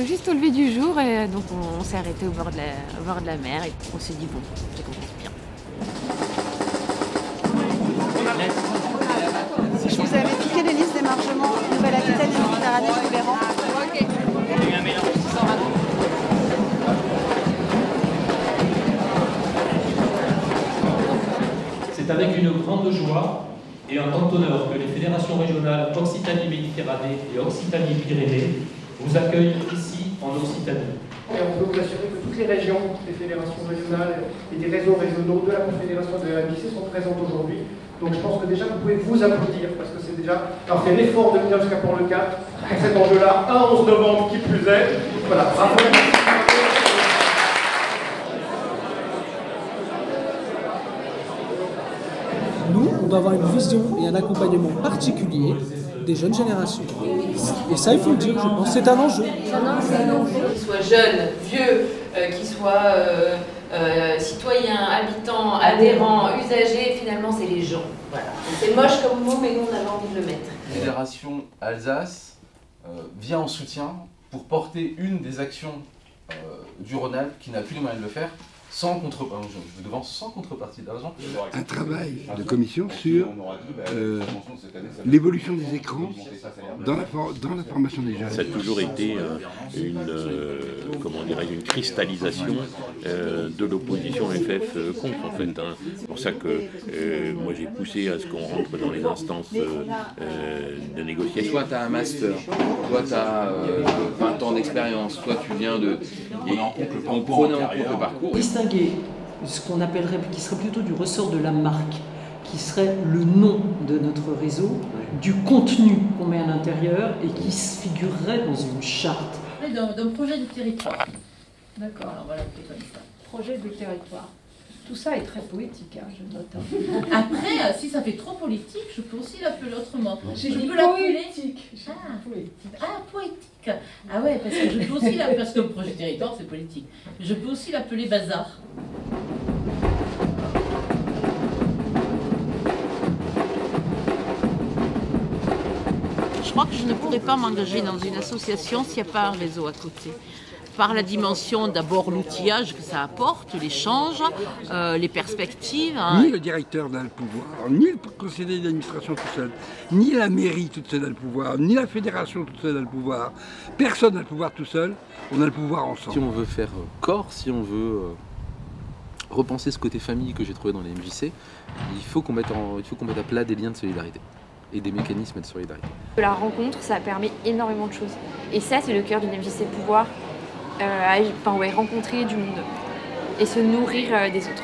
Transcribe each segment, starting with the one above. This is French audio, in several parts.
juste au lever du jour et donc on s'est arrêté au bord de la mer et on s'est dit bon, c'est qu'on pense bien. Vous avez piqué les listes d'émargement Nouvelle-Aquitaine et Méditerranée sous les rangs. Ok. C'est avec une grande joie et un grand honneur que les fédérations régionales Occitanie-Méditerranée et Occitanie-Pyrénées vous accueillent ici en Occitanie. Et on peut vous assurer que toutes les régions, les fédérations régionales et des réseaux régionaux de la Confédération de la MJC sont présentes aujourd'hui. Donc je pense que déjà vous pouvez vous applaudir parce que c'est déjà alors fait l'effort de venir jusqu'à Port-le-4pour cet enjeu-là, un 11 novembre qui plus est. Voilà, bravo. Nous, on doit avoir une vision et un accompagnement particulier des jeunes générations. Et ça, il faut le dire, je pense, c'est un enjeu. Qu'ils soient jeunes, vieux, qu'ils soient citoyens, habitants, adhérents, usagers, finalement c'est les gens. Voilà. C'est moche comme mot, mais nous on avait envie de le mettre. La Fédération Alsace vient en soutien pour porter une des actions du Rhône-Alpes qui n'a plus les moyens de le faire. Sans contrepartie, je vous devance sans contrepartie d'argent. Un travail de commission sur l'évolution des écrans dans la formation des jeunes. Ça a toujours été une cristallisation de l'opposition FF contre, en fait. C'est pour ça que moi j'ai poussé à ce qu'on rentre dans les instances de négociation. Soit tu as un master, soit tu as 20 ans d'expérience, soit tu viens de... En prenant en compte le parcours. Ce qu'on appellerait, qui serait plutôt du ressort de la marque, qui serait le nom de notre réseau, du contenu qu'on met à l'intérieur et qui se figurerait dans une charte. D'un projet de territoire. D'accord, alors voilà, c'est comme ça. Projet de territoire. Tout ça est très poétique, hein, je note. Après, si ça fait trop politique, je peux aussi l'appeler autrement. Je peux l'appeler poétique. Poétique. Ah ouais, parce que je peux aussi l'appeler, parce que le projet de territoire, c'est politique. Je peux aussi l'appeler bazar. Je crois que je ne pourrais pas m'engager dans une association s'il n'y a pas un réseau à côté. Par la dimension d'abord l'outillage que ça apporte, l'échange, les perspectives. Ni le directeur n'a le pouvoir, ni le conseiller d'administration tout seul, ni la mairie toute seule a le pouvoir, ni la fédération toute seule a le pouvoir. Personne n'a le pouvoir tout seul, on a le pouvoir ensemble. Si on veut faire corps, si on veut repenser ce côté famille que j'ai trouvé dans les MJC, il faut qu'on mette à plat des liens de solidarité et des mécanismes de solidarité. La rencontre, ça permet énormément de choses. Et ça, c'est le cœur d'une MJC, pouvoir rencontrer du monde et se nourrir des autres.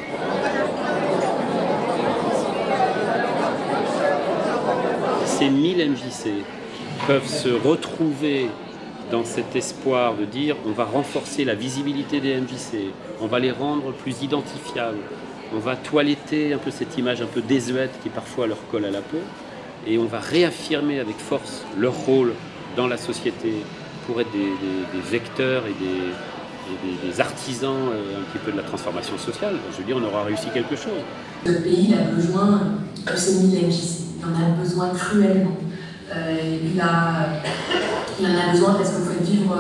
Ces 1000 MJC peuvent se retrouver dans cet espoir de dire on va renforcer la visibilité des MJC, on va les rendre plus identifiables, on va toiletter un peu cette image un peu désuète qui parfois leur colle à la peau et on va réaffirmer avec force leur rôle dans la société pour être des vecteurs et des artisans un petit peu de la transformation sociale. Je veux dire, on aura réussi quelque chose. Le pays a besoin de ces 1000 MJC. Il en a besoin cruellement. Il en a besoin parce qu'il faut vivre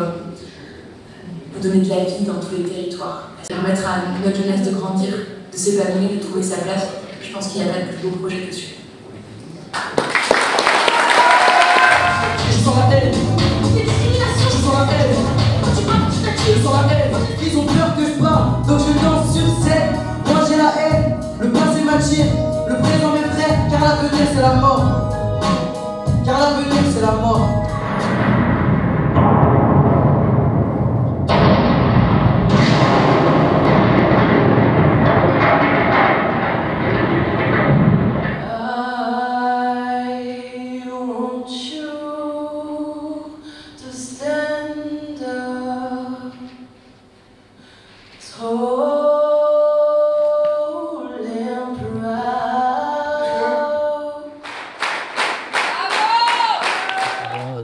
pour donner de la vie dans tous les territoires. Permettre à notre jeunesse de grandir, de s'épanouir, de trouver sa place. Je pense qu'il n'y a pas de plus beau projet que celui-là. Ils ont peur que je parle, donc je danse sur scène. Moi j'ai la haine, le passé m'attire, le présent m'effraie, car l'avenir c'est la mort. Car l'avenir c'est la mort.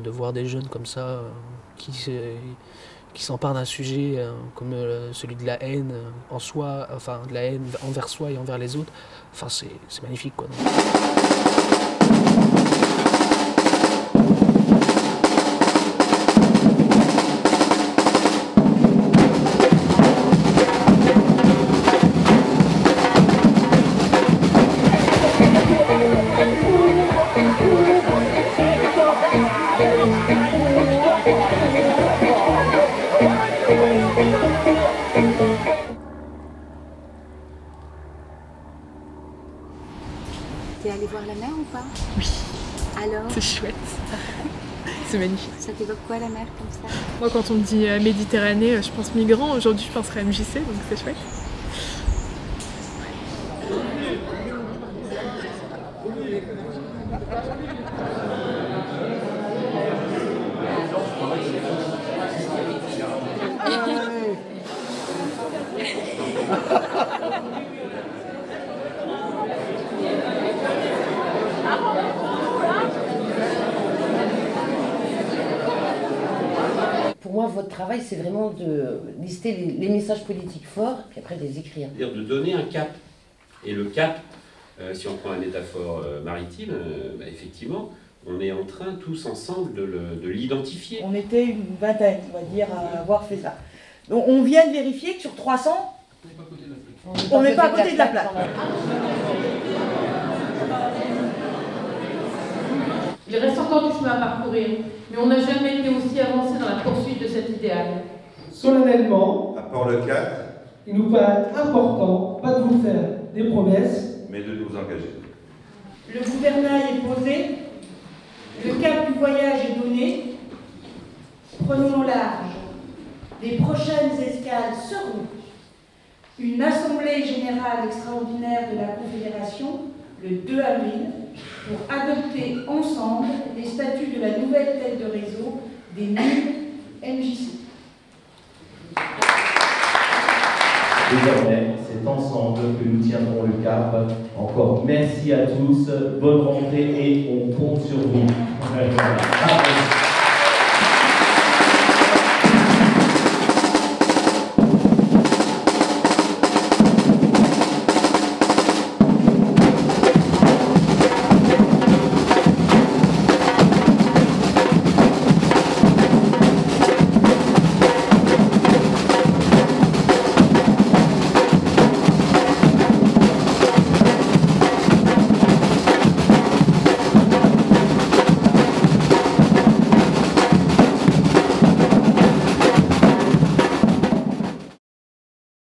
De voir des jeunes comme ça qui s'emparent d'un sujet comme celui de la haine en soi, enfin de la haine envers soi et envers les autres, enfin c'est magnifique quoi. la mer ou pas? Oui. Alors? C'est chouette. C'est magnifique. Ça t'évoque quoi la mer comme ça? Moi quand on me dit Méditerranée, je pense migrants. Aujourd'hui je penserais MJC, donc c'est chouette. Pour moi, votre travail, c'est vraiment de lister les messages politiques forts, puis après de les écrire. C'est-à-dire de donner un cap. Et le cap, si on prend la métaphore maritime, effectivement, on est en train tous ensemble de l'identifier. On était une vingtaine, on va dire, à avoir fait ça. Donc on vient de vérifier que sur 300, on n'est pas à côté de la plaque. Il reste encore du chemin à parcourir, mais on n'a jamais été aussi avancé dans la poursuite de cet idéal. Solennellement, à Port-le-4, il nous paraît important, pas de vous faire des promesses, mais de nous engager. Le gouvernail est posé, le cap du voyage est donné, prenons large. Les prochaines escales seront une assemblée générale extraordinaire de la Confédération le 2 avril pour adopter ensemble les statuts de la nouvelle tête de réseau des 1000 MJC. Désormais, c'est ensemble que nous tiendrons le cap. Encore merci à tous, bonne rentrée et on compte sur vous.